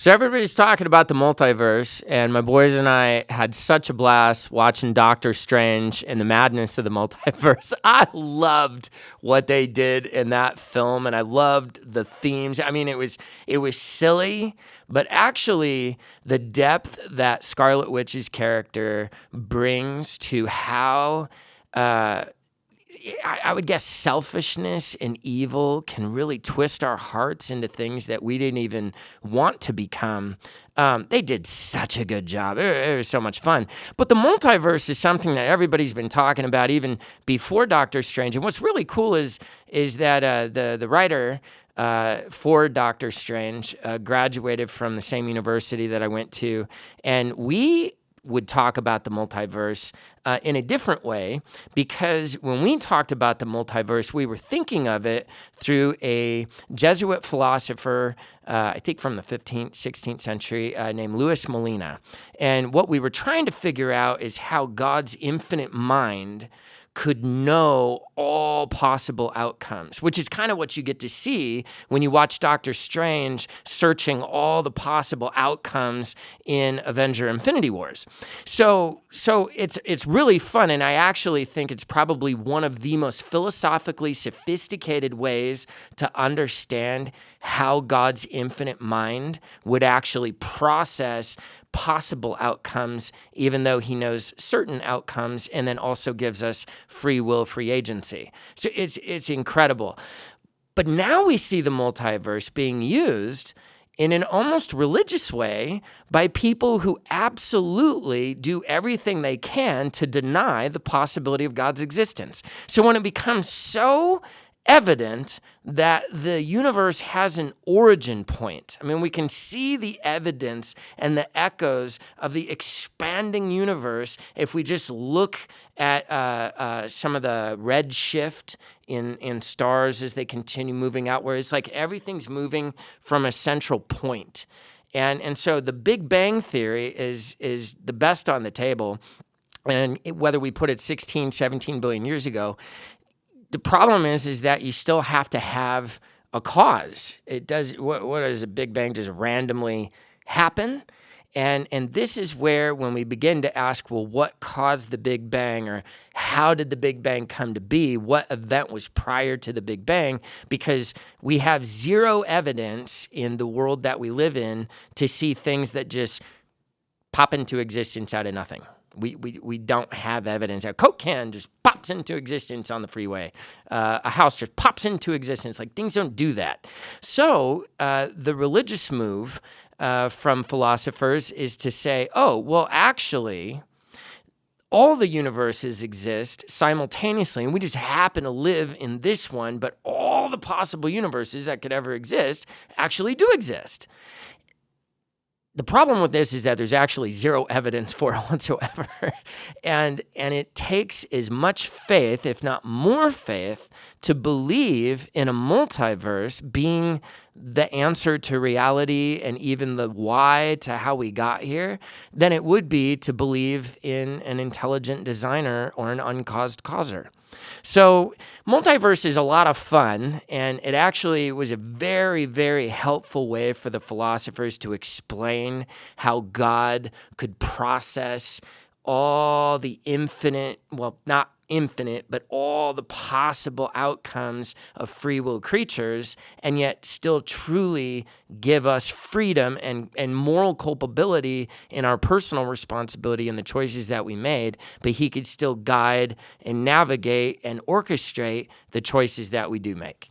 So everybody's talking about the multiverse, and my boys and I had such a blast watching Doctor Strange and the madness of the multiverse. I loved what they did in that film, and I loved the themes. I mean, it was silly, but actually the depth that Scarlet Witch's character brings to how I would guess selfishness and evil can really twist our hearts into things that we didn't even want to become. They did such a good job. It was so much fun. But the multiverse is something that everybody's been talking about even before Doctor Strange. And what's really cool is that the writer for Doctor Strange graduated from the same university that I went to, and we would talk about the multiverse in a different way, because when we talked about the multiverse, we were thinking of it through a Jesuit philosopher, I think from the 15th, 16th century, named Louis Molina. And what we were trying to figure out is how God's infinite mind could know all possible outcomes, which is kind of what you get to see when you watch Doctor Strange searching all the possible outcomes in Avenger Infinity Wars. So it's really fun, and I actually think it's probably one of the most philosophically sophisticated ways to understand how God's infinite mind would actually process possible outcomes, even though he knows certain outcomes, and then also gives us free will, free agency. So it's incredible. But now we see the multiverse being used in an almost religious way by people who absolutely do everything they can to deny the possibility of God's existence. So when it becomes so evident that the universe has an origin point. I mean, we can see the evidence and the echoes of the expanding universe if we just look at some of the red shift in stars as they continue moving out, where it's like everything's moving from a central point. And so the Big Bang Theory is the best on the table. And whether we put it 16, 17 billion years ago, the problem is that you still have to have a cause. It does what does a Big Bang just randomly happen? And this is where, when we begin to ask, well, what caused the Big Bang, or how did the Big Bang come to be? What event was prior to the Big Bang? Because we have zero evidence in the world that we live in to see things that just pop into existence out of nothing. We don't have evidence. A Coke can just pops into existence on the freeway. A house just pops into existence. Like, things don't do that. So the religious move from philosophers is to say, oh, well, actually, all the universes exist simultaneously, and we just happen to live in this one, but all the possible universes that could ever exist actually do exist. The problem with this is that there's actually zero evidence for it whatsoever. And it takes as much faith, if not more faith, to believe in a multiverse being the answer to reality and even the why to how we got here than it would be to believe in an intelligent designer or an uncaused causer. So multiverse is a lot of fun, and it actually was a very, very helpful way for the philosophers to explain how God could process all the infinite, well, not infinite, but all the possible outcomes of free will creatures, and yet still truly give us freedom and moral culpability in our personal responsibility in the choices that we made, but he could still guide and navigate and orchestrate the choices that we do make.